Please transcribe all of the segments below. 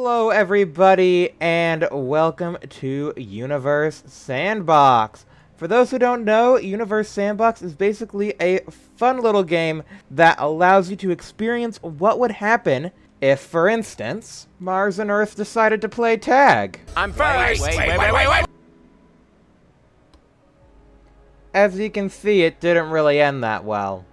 Hello everybody, and welcome to Universe Sandbox. For those who don't know, Universe Sandbox is basically a fun little game that allows you to experience what would happen if, for instance, Mars and Earth decided to play tag. I'm first! Wait. As you can see, it didn't really end that well.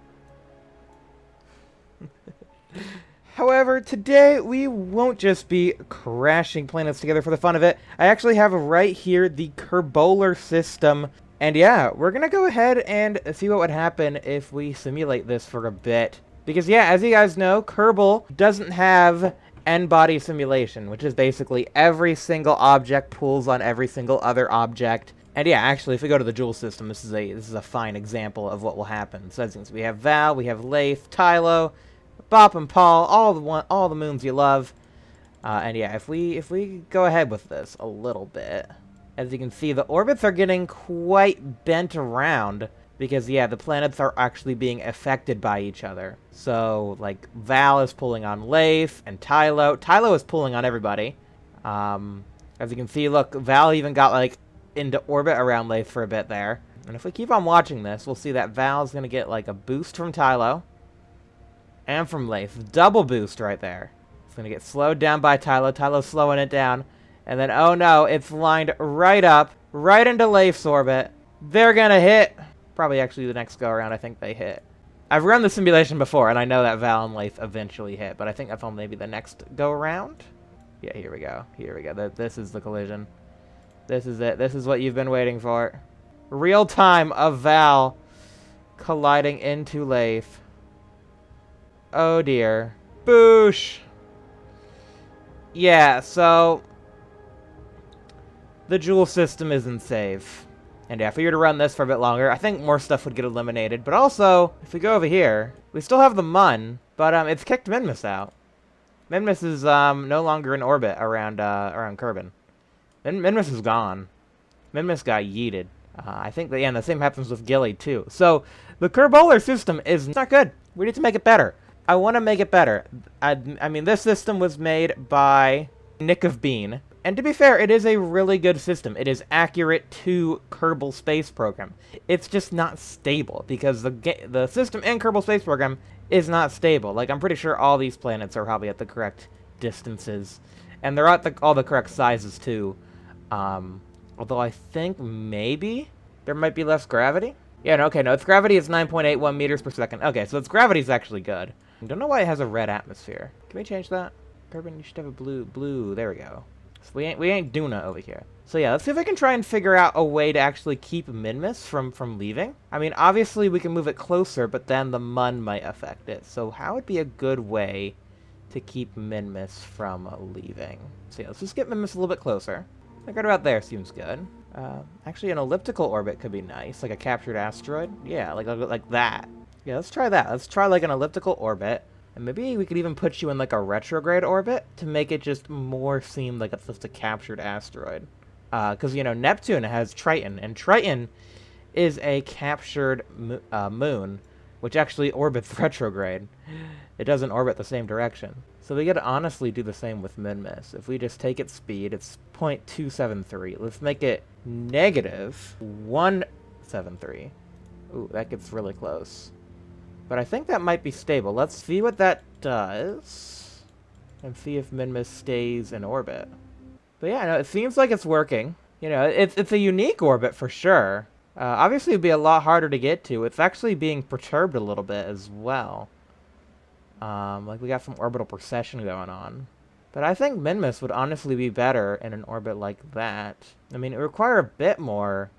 However, today we won't just be crashing planets together for the fun of it. I actually have right here the Kerboler system. And yeah, we're gonna go ahead and see what would happen if we simulate this for a bit. Because yeah, as you guys know, Kerbal doesn't have n-body simulation, which is basically every single object pulls on every single other object. And yeah, actually, if we go to the Jool system, this is a fine example of what will happen. So as you can see, we have Val, we have Leif, Tylo, Bop and Paul, all the moons you love. And yeah, if we go ahead with this a little bit, as you can see, the orbits are getting quite bent around because yeah, the planets are actually being affected by each other. So like Val is pulling on Leif and Tylo. Tylo is pulling on everybody. As you can see, look, Val even got like into orbit around Leif for a bit there. And if we keep on watching this, we'll see that Val's gonna get like a boost from Tylo. And from Leif. Double boost right there. It's going to get slowed down by Tylo. Tylo's slowing it down. And then, oh no, it's lined right up, right into Leif's orbit. They're going to hit. Probably actually the next go-around, I think they hit. I've run the simulation before, and I know that Val and Leif eventually hit, but I think that's on maybe the next go-around. Yeah, here we go. Here we go. This is the collision. This is it. This is what you've been waiting for. Real time of Val colliding into Leif. Oh dear. Boosh! Yeah, so the Jool system isn't safe. And yeah, if we were to run this for a bit longer, I think more stuff would get eliminated. But also, if we go over here, we still have the Mun, but it's kicked Minmus out. Minmus is no longer in orbit around Kerbin. Minmus is gone. Minmus got yeeted. I think that, yeah, and the same happens with Gilly too. So the Kerboler system is not good. We need to make it better. I want to make it better. I mean, this system was made by Nick of Bean. And to be fair, it is a really good system. It is accurate to Kerbal Space Program. It's just not stable, because the system in Kerbal Space Program is not stable. Like, I'm pretty sure all these planets are probably at the correct distances. And they're at all the correct sizes, too. Although I think maybe there might be less gravity. Yeah, no, okay, no, its gravity is 9.81 meters per second. Okay, so its gravity is actually good. I don't know why it has a red atmosphere. Can we change that? Kerbin, you should have a blue. There we go. So we ain't Duna over here. So yeah, let's see if I can try and figure out a way to actually keep Minmus from leaving. I mean, obviously we can move it closer, but then the Mun might affect it. So how would be a good way to keep Minmus from leaving? So yeah, let's just get Minmus a little bit closer. Like right about there seems good. Actually, an elliptical orbit could be nice, like a captured asteroid. Yeah, like that. Yeah, let's try that. Let's try like an elliptical orbit. And maybe we could even put you in like a retrograde orbit to make it just more seem like it's just a captured asteroid. Because, you know, Neptune has Triton, and Triton is a captured moon, which actually orbits retrograde. It doesn't orbit the same direction. So we gotta honestly do the same with Minmus. If we just take its speed, it's 0.273. Let's make it negative 173. Ooh, that gets really close. But I think that might be stable. Let's see what that does. And see if Minmus stays in orbit. But yeah, no, it seems like it's working. You know, it's a unique orbit for sure. Obviously, it'd be a lot harder to get to. It's actually being perturbed a little bit as well. Like we got some orbital precession going on. But I think Minmus would honestly be better in an orbit like that. I mean, it would require a bit more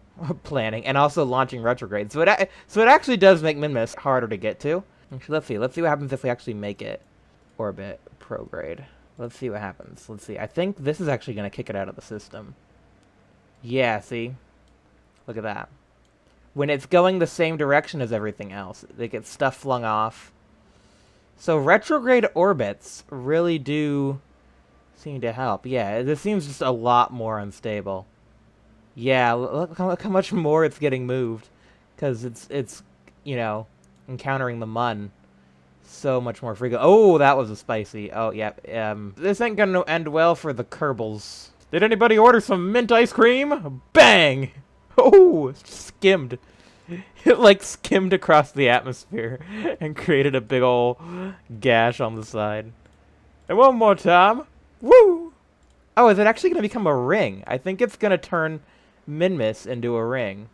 planning and also launching retrograde. So it actually does make Minmus harder to get to. Actually, let's see what happens if we actually make it orbit prograde. Let's see what happens. Let's see. I think this is actually going to kick it out of the system. Yeah, see? Look at that. When it's going the same direction as everything else, they get stuff flung off. So retrograde orbits really do seem to help. Yeah, this seems just a lot more unstable. Yeah, look how much more it's getting moved. Because it's, you know, encountering the Mun. So much more frequent. Oh, that was a spicy. Oh, yeah. This ain't gonna end well for the Kerbals. Did anybody order some mint ice cream? Bang! Oh, skimmed. It, like, skimmed across the atmosphere and created a big ol' gash on the side. And one more time. Woo! Oh, is it actually gonna become a ring? I think it's gonna turn Minmus into a ring.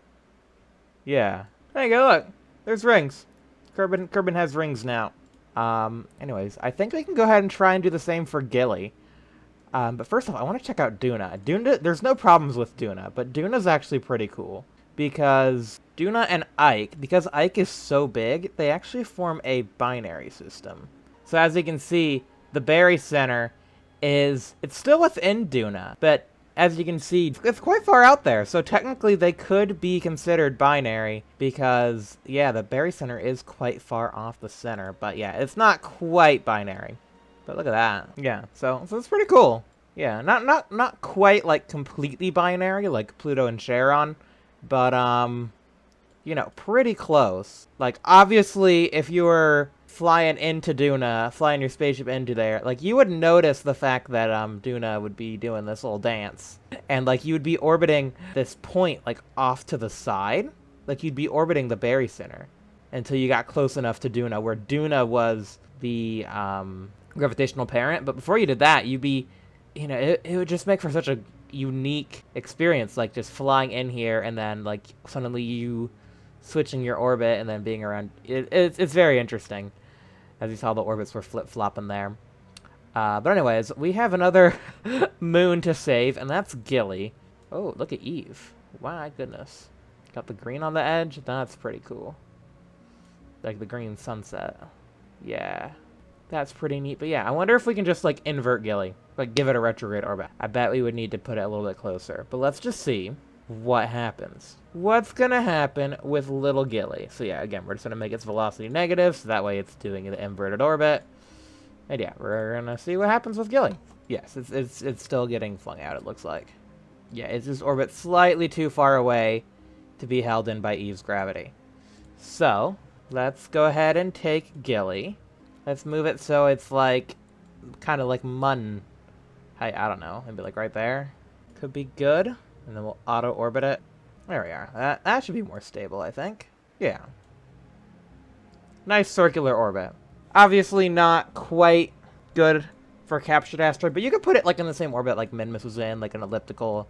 Yeah. There you go, look. There's rings. Kerbin has rings now. Anyways, I think we can go ahead and try and do the same for Gilly. But first off, I want to check out Duna. Duna, there's no problems with Duna, but Duna's actually pretty cool. Because Duna and Ike, because Ike is so big, they actually form a binary system. So as you can see, the berry center it's still within Duna, but as you can see, it's quite far out there, so technically they could be considered binary because, yeah, the berry center is quite far off the center, but yeah, it's not quite binary. But look at that. Yeah, so it's pretty cool. Yeah, not quite, like, completely binary, like Pluto and Charon, but, you know, pretty close. Like, obviously, if you were flying into Duna, flying your spaceship into there, like, you would notice the fact that, Duna would be doing this little dance. And, like, you would be orbiting this point, like, off to the side. Like, you'd be orbiting the berry center until you got close enough to Duna, where Duna was the, gravitational parent. But before you did that, you'd be, you know, it would just make for such a unique experience, like, just flying in here and then, like, suddenly you switching your orbit and then being around. It's very interesting. As you saw, the orbits were flip-flopping there. But anyways, we have another moon to save, and that's Gilly. Oh, look at Eve. My goodness. Got the green on the edge. That's pretty cool. Like the green sunset. Yeah. That's pretty neat. But yeah, I wonder if we can just, like, invert Gilly. Like, give it a retrograde orbit. I bet we would need to put it a little bit closer. But let's just see what happens. What's gonna happen with little Gilly? So yeah, again, we're just gonna make its velocity negative, so that way it's doing the inverted orbit. And yeah, we're gonna see what happens with Gilly. Yes, it's still getting flung out, it looks like. Yeah, it's just orbit slightly too far away to be held in by Eve's gravity. So, let's go ahead and take Gilly. Let's move it so it's like, kind of like Mun. I don't know, maybe like right there. Could be good. And then we'll auto-orbit it. There we are. That should be more stable, I think. Yeah. Nice circular orbit. Obviously not quite good for a captured asteroid, but you could put it, like, in the same orbit like Minmus was in, like an elliptical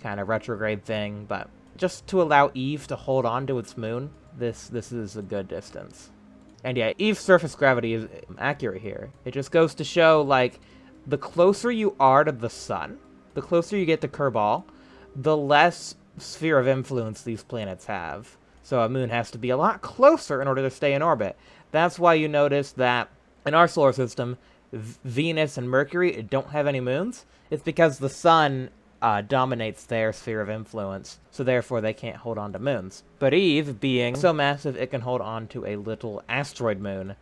kind of retrograde thing. But just to allow Eve to hold on to its moon, this is a good distance. And yeah, Eve's surface gravity is accurate here. It just goes to show, like, the closer you are to the sun, the closer you get to Kerbal, the less sphere of influence these planets have. So a moon has to be a lot closer in order to stay in orbit. That's why you notice that in our solar system, Venus and Mercury don't have any moons. It's because the sun dominates their sphere of influence, so therefore they can't hold on to moons. But Eve, being so massive, it can hold on to a little asteroid moon,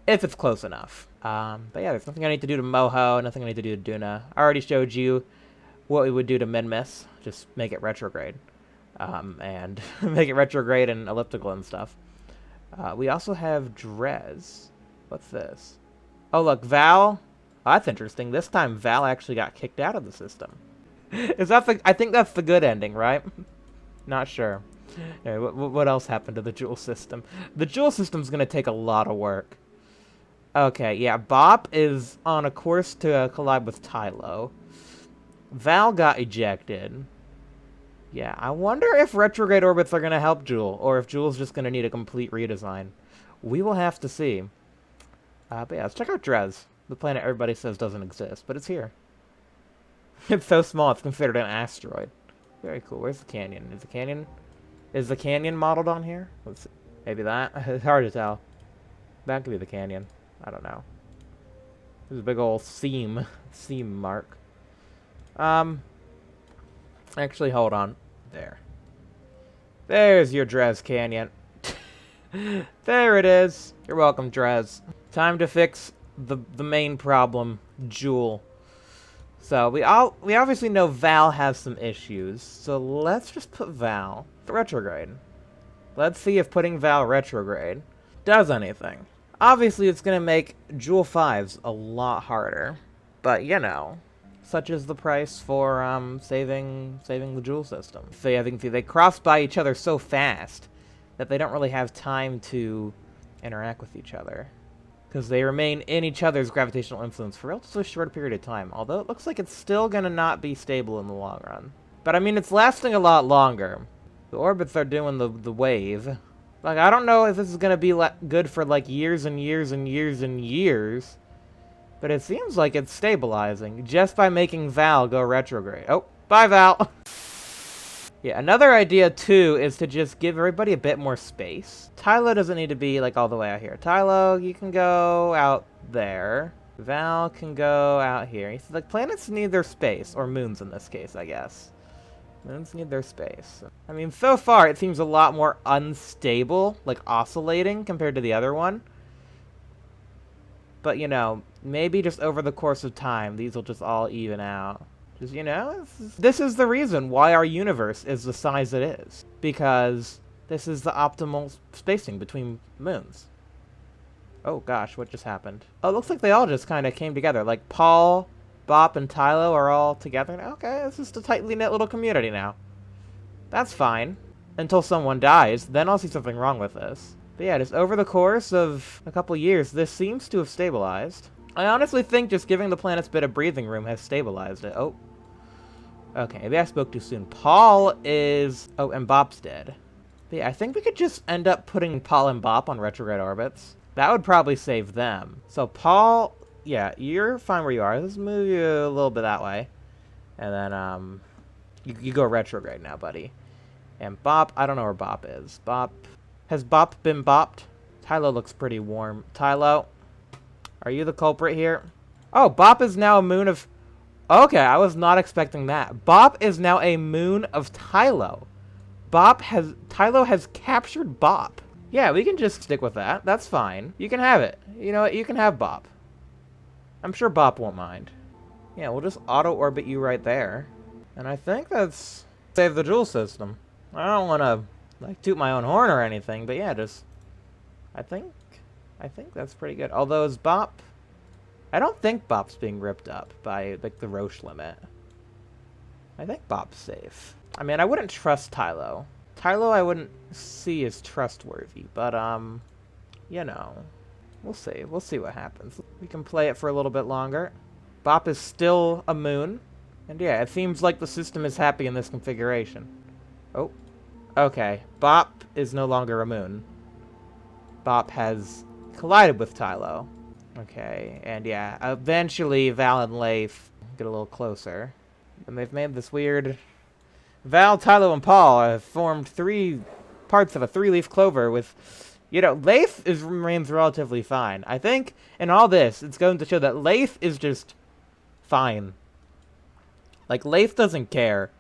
if it's close enough. But yeah, there's nothing I need to do to Moho, nothing I need to do to Duna. I already showed you what we would do to Minmus. Just make it retrograde. And make it retrograde and elliptical and stuff. We also have Dres. What's this? Oh, look, Val. Oh, that's interesting. This time, Val actually got kicked out of the system. Is that the... I think that's the good ending, right? Not sure. Anyway, what else happened to the Jool system? The Jool system's going to take a lot of work. Okay, yeah, Bop is on a course to collide with Tylo. Val got ejected. Yeah, I wonder if retrograde orbits are going to help Jool, or if Jool's just going to need a complete redesign. We will have to see. But yeah, let's check out Dres, the planet everybody says doesn't exist, but it's here. It's so small, it's considered an asteroid. Very cool. Where's the canyon? Is the canyon modeled on here? Let's see. Maybe that? It's hard to tell. That could be the canyon. I don't know. There's a big old seam mark. Actually, hold on. There. There's your Dres Canyon. There it is. You're welcome, Dres. Time to fix the main problem, Jool. So, we obviously know Val has some issues, so let's just put Val retrograde. Let's see if putting Val retrograde does anything. Obviously, it's going to make Jool 5s a lot harder. But, you know, such is the price for saving the Jool system. They cross by each other so fast that they don't really have time to interact with each other. Because they remain in each other's gravitational influence for a relatively short period of time. Although it looks like it's still going to not be stable in the long run. But, I mean, it's lasting a lot longer. The orbits are doing the wave. Like, I don't know if this is going to be good for, like, years and years and years and years. But it seems like it's stabilizing just by making Val go retrograde. Oh, bye, Val! Yeah, another idea, too, is to just give everybody a bit more space. Tylo doesn't need to be, like, all the way out here. Tylo, you can go out there. Val can go out here. Like, planets need their space. Or moons, in this case, I guess. Moons need their space. I mean, so far, it seems a lot more unstable, like, oscillating, compared to the other one. But, you know, maybe just over the course of time, these will just all even out. Just, you know, this is the reason why our universe is the size it is. Because this is the optimal spacing between moons. Oh gosh, what just happened? Oh, it looks like they all just kind of came together. Like, Paul, Bop, and Tylo are all together. Okay, it's just a tightly knit little community now. That's fine. Until someone dies, then I'll see something wrong with this. But yeah, just over the course of a couple years, this seems to have stabilized. I honestly think just giving the planets a bit of breathing room has stabilized it. Oh. Okay, maybe I spoke too soon. Paul is... Oh, and Bop's dead. But yeah, I think we could just end up putting Paul and Bop on retrograde orbits. That would probably save them. So Paul... Yeah, you're fine where you are. Let's move you a little bit that way. And then, You go retrograde now, buddy. And Bop... I don't know where Bop is. Bop... Has Bop been bopped? Tylo looks pretty warm. Tylo... Are you the culprit here? Oh, Bop is now a moon of... Okay, I was not expecting that. Bop is now a moon of Tylo. Tylo has captured Bop. Yeah, we can just stick with that. That's fine. You can have it. You know what? You can have Bop. I'm sure Bop won't mind. Yeah, we'll just auto-orbit you right there. And I think that's... Save the Jool system. I don't want to, like, toot my own horn or anything, but yeah, just... I think that's pretty good. Although, is Bop... I don't think Bop's being ripped up by, like, the Roche limit. I think Bop's safe. I mean, I wouldn't trust Tylo. Tylo I wouldn't see as trustworthy, but, you know, we'll see. We'll see what happens. We can play it for a little bit longer. Bop is still a moon. And yeah, it seems like the system is happy in this configuration. Oh. Okay. Bop is no longer a moon. Bop has... collided with Tylo. Okay, and yeah, eventually Val and Leif get a little closer. And they've made this weird... Val, Tylo, and Paul have formed 3 parts of a 3-leaf clover with... You know, Leif remains relatively fine. I think in all this, it's going to show that Leif is just fine. Like, Leif doesn't care.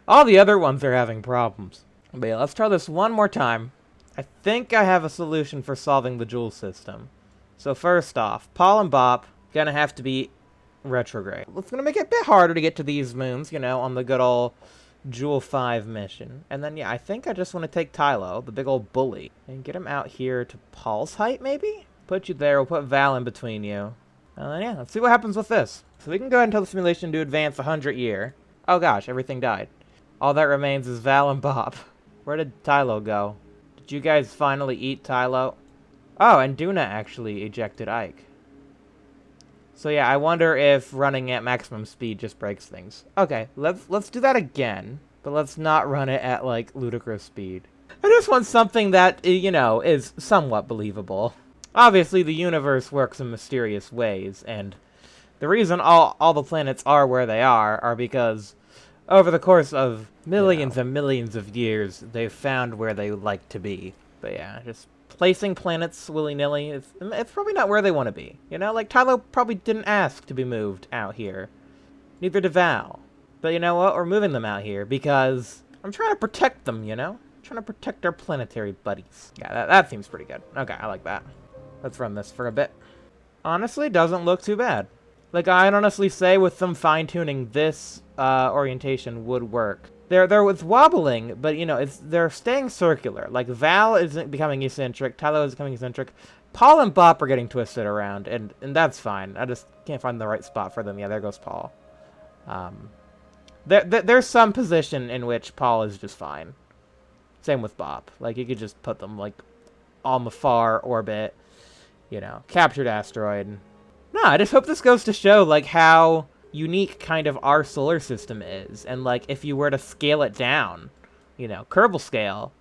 All the other ones are having problems. But yeah, let's try this one more time. I think I have a solution for solving the Jool system. So first off, Paul and Bop gonna have to be retrograde. It's gonna make it a bit harder to get to these moons, you know, on the good old Jool 5 mission. And then, yeah, I think I just want to take Tylo, the big old bully, and get him out here to Paul's height, maybe? Put you there, we'll put Val in between you. And then, yeah, let's see what happens with this. So we can go ahead and tell the simulation to advance 100 year. Oh gosh, everything died. All that remains is Val and Bop. Where did Tylo go? Did you guys finally eat Tylo? Oh, and Duna actually ejected Ike. So yeah, I wonder if running at maximum speed just breaks things. Okay, let's do that again, but let's not run it at, like, ludicrous speed. I just want something that, you know, is somewhat believable. Obviously, the universe works in mysterious ways, and the reason all the planets are where they are because over the course of millions and millions of years, they've found where they like to be. But yeah, just placing planets willy-nilly, it's probably not where they want to be. You know, like, Tylo probably didn't ask to be moved out here. Neither did Val. But you know what? We're moving them out here because I'm trying to protect them, you know? I'm trying to protect our planetary buddies. Yeah, that seems pretty good. Okay, I like that. Let's run this for a bit. Honestly, doesn't look too bad. Like, I'd honestly say with some fine-tuning, this orientation would work. It's wobbling, but, you know, they're staying circular. Like, Val isn't becoming eccentric, Tylo is becoming eccentric, Paul and Bop are getting twisted around, and that's fine. I just can't find the right spot for them. Yeah, there goes Paul. There's some position in which Paul is just fine. Same with Bop. Like, you could just put them, like, on the far orbit. You know, captured asteroid. No, I just hope this goes to show, like, how unique kind of our solar system is. And, like, if you were to scale it down, you know, Kerbal scale,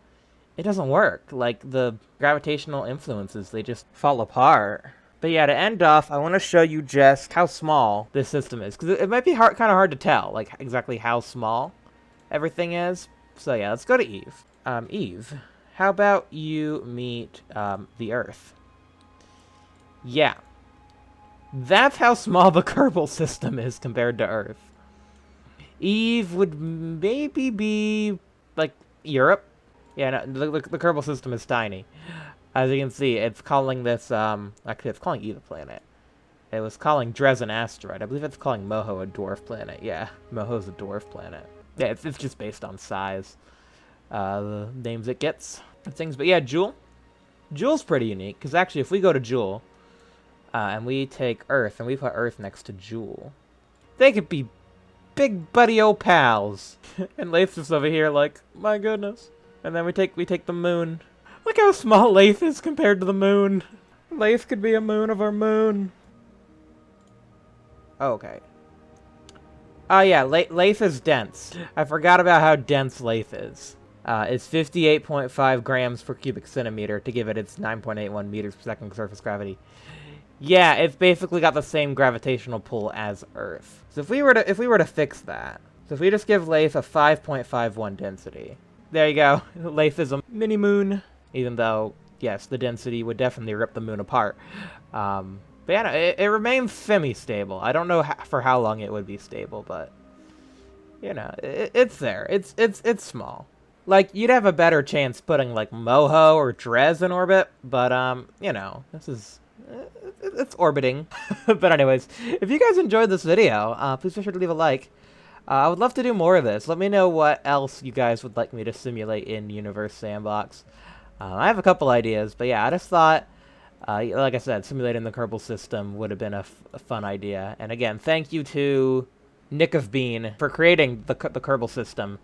it doesn't work. Like, the gravitational influences, they just fall apart. But yeah, to end off, I want to show you just how small this system is. Because it might be kind of hard to tell, like, exactly how small everything is. So yeah, let's go to Eve. Eve, how about you meet the Earth? Yeah. That's how small the Kerbal system is compared to Earth. Eve would maybe be, like, Europe. Yeah, no, the Kerbal system is tiny. As you can see, it's calling this, actually, it's calling Eve a planet. It was calling Dres an asteroid. I believe it's calling Moho a dwarf planet. Yeah, Moho's a dwarf planet. Yeah, it's just based on size. The names it gets. Things, but yeah, Jool. Jool's pretty unique, because actually, if we go to Jool, and we take Earth, and we put Earth next to Jool, they could be big buddy old pals. And Lath's just over here like, my goodness. And then we take the moon. Look how small Lath is compared to the moon. Lath could be a moon of our moon. Okay. Oh yeah, Lath is dense. I forgot about how dense Lath is. It's 58.5 grams per cubic centimeter to give it its 9.81 meters per second surface gravity. Yeah, it's basically got the same gravitational pull as Earth. So if we were to fix that, so if we just give Lath a 5.51 density, there you go. Lath is a mini moon. Even though, yes, the density would definitely rip the moon apart. But yeah, no, it remains semi-stable. I don't know for how long it would be stable, but, you know, it's there. It's small. Like, you'd have a better chance putting, like, Moho or Dres in orbit, but, you know, this is... It's orbiting. But anyways, if you guys enjoyed this video, please be sure to leave a like. I would love to do more of this. Let me know what else you guys would like me to simulate in Universe Sandbox. I have a couple ideas, but yeah, I just thought, like I said, simulating the Kerbal system would have been a fun idea. And again, thank you to Nick of Bean for creating the Kerbal system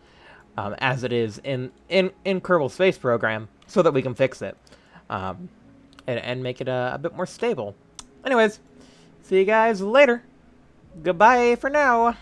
as it is in Kerbal Space Program, so that we can fix it and make it a bit more stable. Anyways, see you guys later. Goodbye for now.